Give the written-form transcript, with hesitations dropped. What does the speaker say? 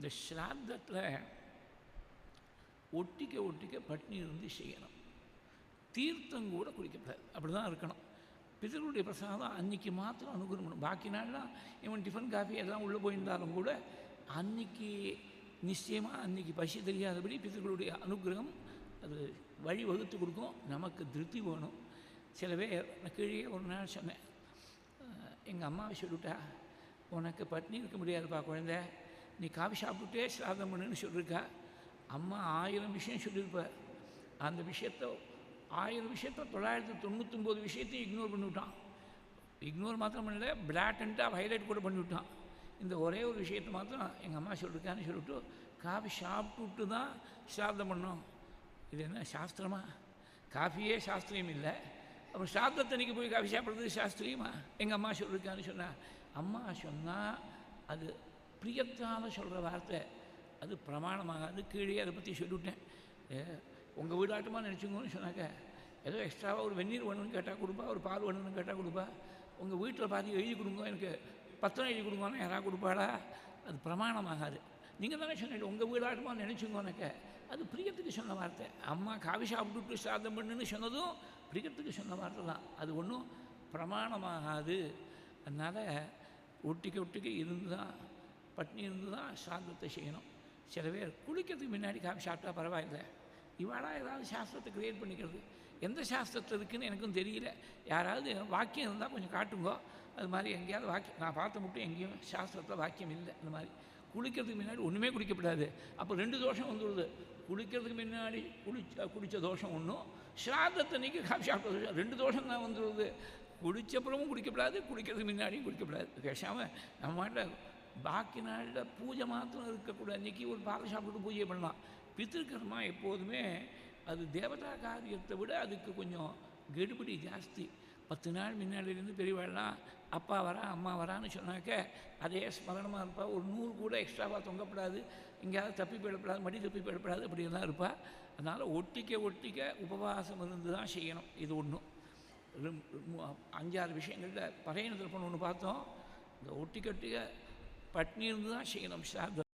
இந்த ஸ்ராத்தத்தில் ஒட்டிக்க பட்னி இருந்து செய்யணும். தீர்த்தம் கூட குடிக்கப்படாது, அப்படி தான் இருக்கணும். பிதர்களுடைய பிரசாதம் அன்றைக்கி மாத்திரம் அனுகிரகம் பண்ணணும். பாக்கி நாள்லாம் இவன் டிஃபன் காஃபி எல்லாம் உள்ளே போயிருந்தாலும் கூட அன்றைக்கி நிச்சயமாக அன்றைக்கி பசி தெரியாதபடி பிதர்களுடைய அனுகிரகம் அது வழி வகுத்து கொடுக்கும். நமக்கு திருப்தி வேணும். சில பேர் நான் கீழே ஒரு நாள் சொன்னேன், எங்கள் அம்மாவை சொல்லிவிட்டா, உனக்கு பட்னி இருக்க முடியாதுப்பா குழந்தை, நீ காஃபி சாப்பிட்டுட்டே சிராதம் பண்ணுன்னு சொல்லியிருக்கா. அம்மா 1000 விஷயம் சொல்லியிருப்பார். அந்த விஷயத்தை 1000 விஷயத்தை 999 விஷயத்தையும் இக்னோர் பண்ணிவிட்டான். இக்னோர் மாத்திரம் பண்ணல, பிளாட்டண்ட்டாக ஹைலைட் கூட பண்ணிவிட்டான். இந்த ஒரே ஒரு விஷயத்தை மாத்திரம் எங்கள் அம்மா சொல்லியிருக்கான்னு சொல்லிவிட்டு காஃபி சாப்பிட்டுட்டு தான் சிராதம் பண்ணோம். இது என்ன சாஸ்திரமா? காஃபியே சாஸ்திரியம் இல்லை, அப்புறம் சாப்பிட்டத்தன்னைக்கு போய் காஃபி சாப்பிட்றது சாஸ்திரியமா? எங்கள் அம்மா சொல்லியிருக்கான்னு சொன்னால், அம்மா சொன்னால் அது பிரியத்தால் சொல்கிற வார்த்தை, அது பிரமாணமாகாது. கீழே அதை பற்றி சொல்லிவிட்டேன். உங்கள் வீடாட்டமாக நினச்சிங்கன்னு சொன்னாக்க, ஏதோ எக்ஸ்ட்ராவாக ஒரு வெந்நீர் வேணும்னு கேட்டால் கொடுப்பா, ஒரு பால் வேணும்னு கேட்டால் கொடுப்பா. உங்கள் வீட்டில் பார்த்து எழுதி கொடுங்க, எனக்கு பத்திரம் எழுதி கொடுங்கன்னு யாராவது கொடுப்பாடா? அது பிரமாணமாகாது. நீங்கள் தானே சொன்னீங்க உங்கள் வீடாட்டமாக நினச்சிங்கோனாக்க, அது பிரியத்துக்கு சொன்ன வார்த்தை. அம்மா காஃபி சாப்பிட்டுட்டு சிராதம் பண்ணுன்னு சொன்னதும் பிரியத்துக்கு சொன்ன வார்த்தை தான், அது ஒன்றும் பிரமாணமாகாது. அதனால் ஒட்டிக்க இருந்து தான், பட்னி இருந்து தான் சிராதத்தை செய்யணும். சில பேர் குளிக்கிறதுக்கு முன்னாடி காஃபி சாப்பிட்டா பரவாயில்லை, இவாளா ஏதாவது சாஸ்திரத்தை க்ரியேட் பண்ணிக்கிறது. எந்த சாஸ்திரத்தில் இருக்குதுன்னு எனக்கும் தெரியல. யாராவது வாக்கியம் இருந்தால் கொஞ்சம் காட்டுங்கோ. அது மாதிரி எங்கேயாவது வாக்கியம் நான் பார்த்த மட்டும் எங்கேயும் சாஸ்திரத்தில் வாக்கியம் இல்லை. அந்த மாதிரி குளிக்கிறதுக்கு முன்னாடி ஒன்றுமே குடிக்கப்படாது. அப்போ 2 தோஷம் வந்துடுது. குளிக்கிறதுக்கு முன்னாடி குடித்த தோஷம் ஒன்றும், ஸ்ராத்தத்தன்னைக்கு காஃபி சாப்பிட்ட 2 தோஷம் தான் வந்துடுது. குடித்தப்புறமும் குடிக்கப்படாது, குளிக்கிறதுக்கு முன்னாடியும் குடிக்கப்படாது. பேசாமல் நம்ம மாட்டில் பாக்கி நாளில் பூஜை மாத்திரம் இருக்கக்கூடாது. அன்றைக்கி ஒரு பாலை சாப்பிட்டு பூஜை பண்ணலாம். பித்திருக்கர்மா எப்போதுமே அது தேவதா காரியத்தை விட அதுக்கு கொஞ்சம் கெடுபிடி ஜாஸ்தி. 10 நாள் முன்னாடியிலேருந்து பெரியவாள்லாம் அப்பா வரா அம்மா வரான்னு சொன்னாக்க அதே ஸ்மரணமாக இருப்பா. ஒரு 100 கூட எக்ஸ்ட்ராவாக தொங்கப்படாது, எங்கேயாவது தப்பி போயிடப்படாது, மடி தப்பி போயிடப்படாது, அப்படியெல்லாம் இருப்பாள். அதனால் ஒட்டிக்க உபவாசம் இருந்து தான் செய்யணும். இது ஒன்றும் 5-6 விஷயங்களில் பறையணத்தில் ஒன்று பார்த்தோம். இந்த ஒட்டிக்க பட்னி இருந்து தான் செய்யணும்.